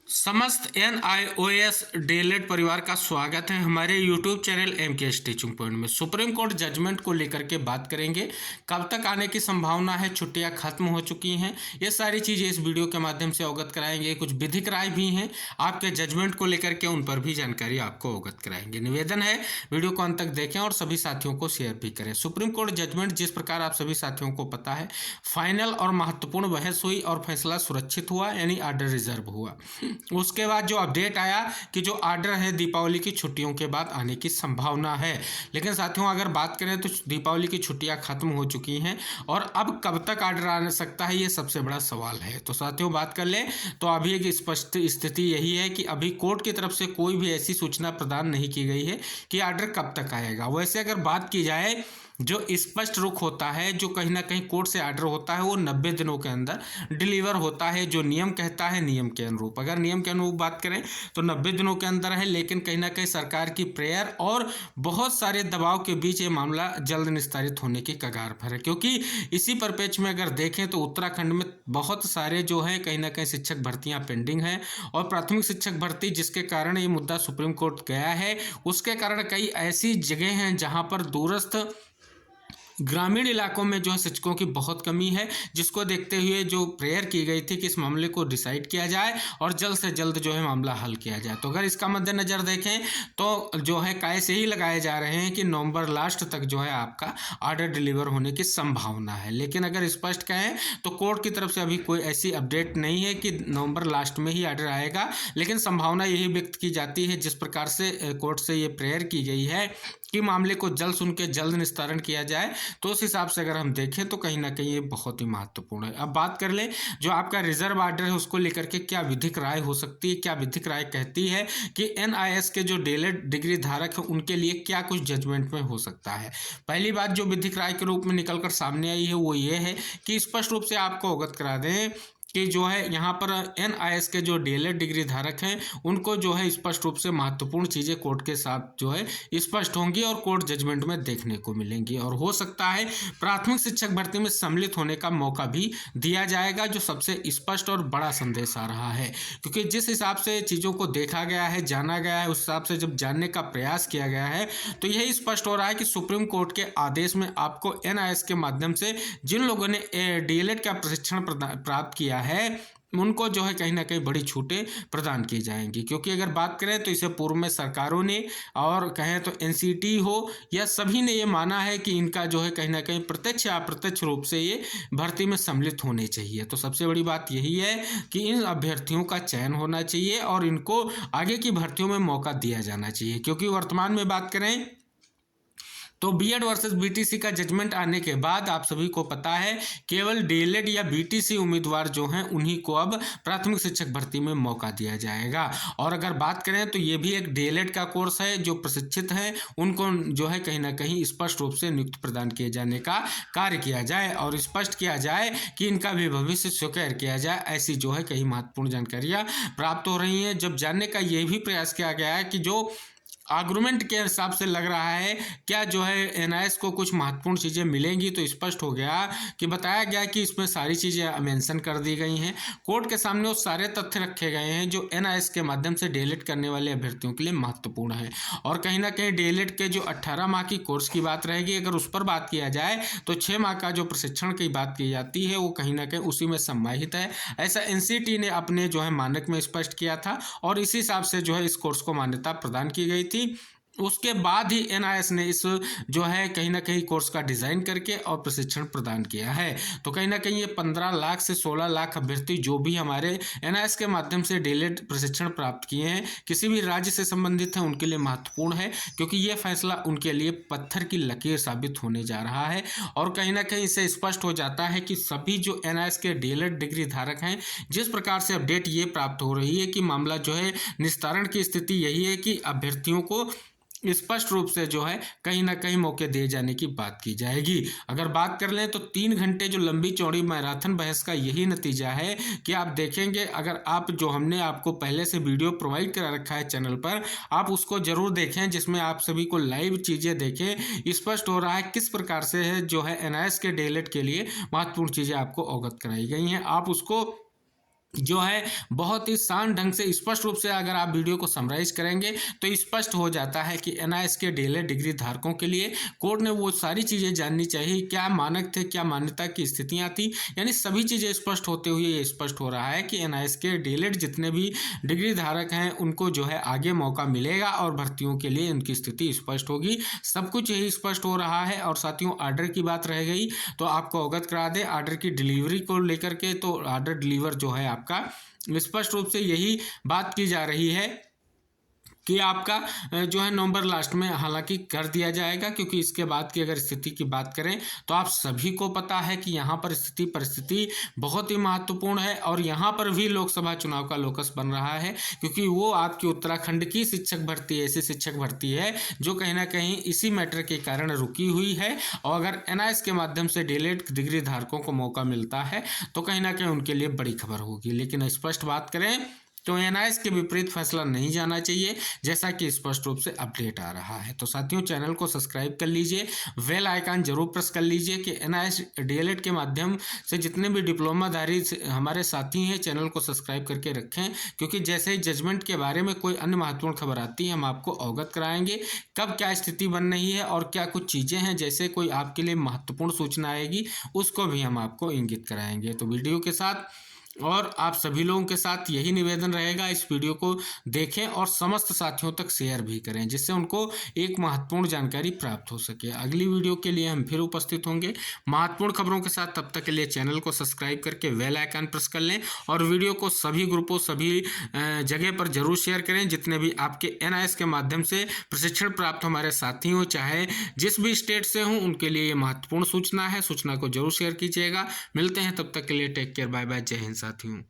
समस्त NIOS DElEd परिवार का स्वागत है हमारे YouTube channel MK teaching point में। सुप्रीम कोर्ट जजमेंट को लेकर के बात करेंगे। कब तक आने की संभावना है, छुट्टियां खत्म हो चुकी हैं, ये सारी चीज़ें इस वीडियो के माध्यम से अवगत कराएंगे। कुछ विधिक राय भी हैं आपके जजमेंट को लेकर के, उन पर भी जानकारी आपको अवगत कराएंगे। निवेदन है वीडियो को अंत तक देखें और सभी साथियों को शेयर भी करें। सुप्रीम कोर्ट जजमेंट जिस प्रकार आप सभी साथियों को पता है, फाइनल और महत्वपूर्ण बहस हुई और फैसला सुरक्षित हुआ, यानी आर्डर रिजर्व हुआ। उसके बाद जो अपडेट आया कि जो आर्डर है दीपावली की छुट्टियों के बाद आने की संभावना है। लेकिन साथियों अगर बात करें तो दीपावली की छुट्टियां खत्म हो चुकी हैं और अब कब तक आर्डर आ सकता है, ये सबसे बड़ा सवाल है। तो साथियों बात कर लें तो अभी एक स्पष्ट स्थिति यही है कि अभी कोर्ट की तरफ से कोई भी ऐसी सूचना प्रदान नहीं की गई है कि आर्डर कब तक आएगा। वैसे अगर बात की जाए, जो स्पष्ट रुख होता है, जो कहीं ना कहीं कोर्ट से आर्डर होता है, वो 90 दिनों के अंदर डिलीवर होता है, जो नियम कहता है नियम के अनुरूप। अगर नियम के अनुरूप बात करें तो 90 दिनों के अंदर है, लेकिन कहीं ना कहीं सरकार की प्रेयर और बहुत सारे दबाव के बीच ये मामला जल्द निस्तारित होने की कगार पर है। क्योंकि इसी परिप्रेक्ष्य में अगर देखें तो उत्तराखंड में बहुत सारे जो है कहीं ना कहीं शिक्षक भर्तियां पेंडिंग हैं और प्राथमिक शिक्षक भर्ती जिसके कारण ये मुद्दा सुप्रीम कोर्ट गया है, उसके कारण कई ऐसी जगह हैं जहां पर दूरस्थ ग्रामीण इलाकों में जो है शिक्षकों की बहुत कमी है, जिसको देखते हुए जो प्रेयर की गई थी कि इस मामले को डिसाइड किया जाए और जल्द से जल्द जो है मामला हल किया जाए। तो अगर इसका मद्देनजर देखें तो जो है काय से ही लगाए जा रहे हैं कि नवंबर लास्ट तक जो है आपका आर्डर डिलीवर होने की संभावना है। लेकिन अगर स्पष्ट कहें तो कोर्ट की तरफ से अभी कोई ऐसी अपडेट नहीं है कि नवंबर लास्ट में ही आर्डर आएगा, लेकिन संभावना यही व्यक्त की जाती है जिस प्रकार से कोर्ट से ये प्रेयर की गई है कि मामले को जल्द सुन के जल्द निस्तारण किया जाए। तो उस हिसाब से अगर हम देखें तो कहीं ना कहीं ये बहुत ही महत्वपूर्ण है। अब बात कर लें जो आपका रिजर्व आर्डर है उसको लेकर के क्या विधिक राय हो सकती है, क्या विधिक राय कहती है कि NIS के जो डीएलएड डिग्री धारक है उनके लिए क्या कुछ जजमेंट में हो सकता है। पहली बात जो विधिक राय के रूप में निकलकर सामने आई है वो ये है कि स्पष्ट रूप से आपको अवगत करा दें कि जो है यहाँ पर NIS के जो डीएलएड डिग्री धारक हैं उनको जो है स्पष्ट रूप से महत्वपूर्ण चीज़ें कोर्ट के साथ जो है स्पष्ट होंगी और कोर्ट जजमेंट में देखने को मिलेंगी। और हो सकता है प्राथमिक शिक्षक भर्ती में सम्मिलित होने का मौका भी दिया जाएगा, जो सबसे स्पष्ट और बड़ा संदेश आ रहा है। क्योंकि जिस हिसाब से चीज़ों को देखा गया है, जाना गया है, उस हिसाब से जब जानने का प्रयास किया गया है तो यही स्पष्ट हो रहा है कि सुप्रीम कोर्ट के आदेश में आपको NIS के माध्यम से जिन लोगों ने डीएलएड का प्रशिक्षण प्राप्त किया है उनको जो है कहीं ना कहीं बड़ी छूटें प्रदान की जाएंगी। क्योंकि अगर बात करें तो इसे पूर्व में सरकारों ने और कहें तो NCT हो या सभी ने ये माना है कि इनका जो है कहीं ना कहीं प्रत्यक्ष या अप्रत्यक्ष रूप से ये भर्ती में सम्मिलित होने चाहिए। तो सबसे बड़ी बात यही है कि इन अभ्यर्थियों का चयन होना चाहिए और इनको आगे की भर्तियों में मौका दिया जाना चाहिए। क्योंकि वर्तमान में बात करें तो बीएड वर्सेस बीटीसी का जजमेंट आने के बाद आप सभी को पता है केवल डीएलएड या बीटीसी उम्मीदवार जो हैं उन्हीं को अब प्राथमिक शिक्षक भर्ती में मौका दिया जाएगा। और अगर बात करें तो ये भी एक डीएलएड का कोर्स है, जो प्रशिक्षित हैं उनको जो है कहीं ना कहीं स्पष्ट रूप से नियुक्ति प्रदान किए जाने का कार्य किया जाए और स्पष्ट किया जाए कि इनका भी भविष्य सिक्योर किया जाए। ऐसी जो है कई महत्वपूर्ण जानकारियाँ प्राप्त हो रही हैं। जब जानने का ये भी प्रयास किया गया है कि जो आर्गुमेंट के हिसाब से लग रहा है क्या जो है NIS को कुछ महत्वपूर्ण चीज़ें मिलेंगी, तो स्पष्ट हो गया कि बताया गया कि इसमें सारी चीज़ें मेंशन कर दी गई हैं। कोर्ट के सामने वो सारे तथ्य रखे गए हैं जो NIS के माध्यम से डीएलएड करने वाले अभ्यर्थियों के लिए महत्वपूर्ण है। और कहीं ना कहीं डीएलएड के जो 18 माह की कोर्स की बात रहेगी, अगर उस पर बात किया जाए तो 6 माह का जो प्रशिक्षण की बात की जाती है वो कहीं ना कहीं उसी में समाहित है। ऐसा NCT ने अपने जो है मानक में स्पष्ट किया था और इसी हिसाब से जो है इस कोर्स को मान्यता प्रदान की गई थी। उसके बाद ही NIS ने इस जो है कहीं ना कहीं कोर्स का डिज़ाइन करके और प्रशिक्षण प्रदान किया है। तो कहीं ना कहीं ये 15 लाख से 16 लाख अभ्यर्थी जो भी हमारे NIS के माध्यम से डीएलएड प्रशिक्षण प्राप्त किए हैं, किसी भी राज्य से संबंधित हैं, उनके लिए महत्वपूर्ण है। क्योंकि ये फैसला उनके लिए पत्थर की लकीर साबित होने जा रहा है। और कहीं ना कहीं इससे स्पष्ट हो जाता है कि सभी जो NIS के डीएलएड डिग्री धारक हैं, जिस प्रकार से अपडेट ये प्राप्त हो रही है कि मामला जो है निस्तारण की स्थिति यही है कि अभ्यर्थियों को स्पष्ट रूप से जो है कहीं ना कहीं मौके दिए जाने की बात की जाएगी। अगर बात कर लें तो 3 घंटे जो लंबी चौड़ी मैराथन बहस का यही नतीजा है कि आप देखेंगे, अगर आप जो हमने आपको पहले से वीडियो प्रोवाइड करा रखा है चैनल पर, आप उसको जरूर देखें जिसमें आप सभी को लाइव चीज़ें देखें। स्पष्ट हो रहा है किस प्रकार से है जो है NIS के डीएलएड के लिए महत्वपूर्ण चीज़ें आपको अवगत कराई गई हैं। आप उसको जो है बहुत ही शान ढंग से स्पष्ट रूप से अगर आप वीडियो को समराइज करेंगे तो स्पष्ट हो जाता है कि एनआईएस के डीएलएड डिग्री धारकों के लिए कोर्ट ने वो सारी चीज़ें जाननी चाहिए, क्या मानक थे, क्या मान्यता की स्थितियां थी, यानी सभी चीज़ें स्पष्ट होते हुए ये स्पष्ट हो रहा है कि एनआईएस के डीएलएड जितने भी डिग्री धारक हैं उनको जो है आगे मौका मिलेगा और भर्तियों के लिए उनकी स्थिति स्पष्ट होगी। सब कुछ यही स्पष्ट हो रहा है। और साथियों, आर्डर की बात रह गई तो आपको अवगत करा दें आर्डर की डिलीवरी को लेकर के। तो आर्डर डिलीवर जो है आपका स्पष्ट रूप से यही बात की जा रही है कि आपका जो है नवंबर लास्ट में हालांकि कर दिया जाएगा, क्योंकि इसके बाद की अगर स्थिति की बात करें तो आप सभी को पता है कि यहाँ पर स्थिति परिस्थिति बहुत ही महत्वपूर्ण है और यहाँ पर भी लोकसभा चुनाव का लोकस बन रहा है, क्योंकि वो आपकी उत्तराखंड की शिक्षक भर्ती ऐसी शिक्षक भर्ती है जो कहीं ना कहीं इसी मैटर के कारण रुकी हुई है। और अगर एनआईएस के माध्यम से डीएलएड डिग्री धारकों को मौका मिलता है तो कहीं ना कहीं उनके लिए बड़ी खबर होगी। लेकिन स्पष्ट बात करें तो एनआईएस के विपरीत फैसला नहीं जाना चाहिए, जैसा कि स्पष्ट रूप से अपडेट आ रहा है। तो साथियों, चैनल को सब्सक्राइब कर लीजिए, बेल आइकन जरूर प्रेस कर लीजिए कि एनआईएस डीएलएड के माध्यम से जितने भी डिप्लोमाधारी हमारे साथी हैं चैनल को सब्सक्राइब करके रखें, क्योंकि जैसे ही जजमेंट के बारे में कोई अन्य महत्वपूर्ण खबर आती है हम आपको अवगत कराएंगे कब क्या स्थिति बन रही है और क्या कुछ चीज़ें हैं, जैसे कोई आपके लिए महत्वपूर्ण सूचना आएगी उसको भी हम आपको इंगित कराएंगे। तो वीडियो के साथ और आप सभी लोगों के साथ यही निवेदन रहेगा, इस वीडियो को देखें और समस्त साथियों तक शेयर भी करें, जिससे उनको एक महत्वपूर्ण जानकारी प्राप्त हो सके। अगली वीडियो के लिए हम फिर उपस्थित होंगे महत्वपूर्ण खबरों के साथ। तब तक के लिए चैनल को सब्सक्राइब करके बेल आइकन प्रेस कर लें और वीडियो को सभी ग्रुपों सभी जगह पर जरूर शेयर करें। जितने भी आपके एनआईएस के माध्यम से प्रशिक्षण प्राप्त हमारे साथी हों, चाहे जिस भी स्टेट से हों, उनके लिए ये महत्वपूर्ण सूचना है। सूचना को जरूर शेयर कीजिएगा। मिलते हैं तब तक के लिए, टेक केयर, बाय बाय, जय हिंद साथियों।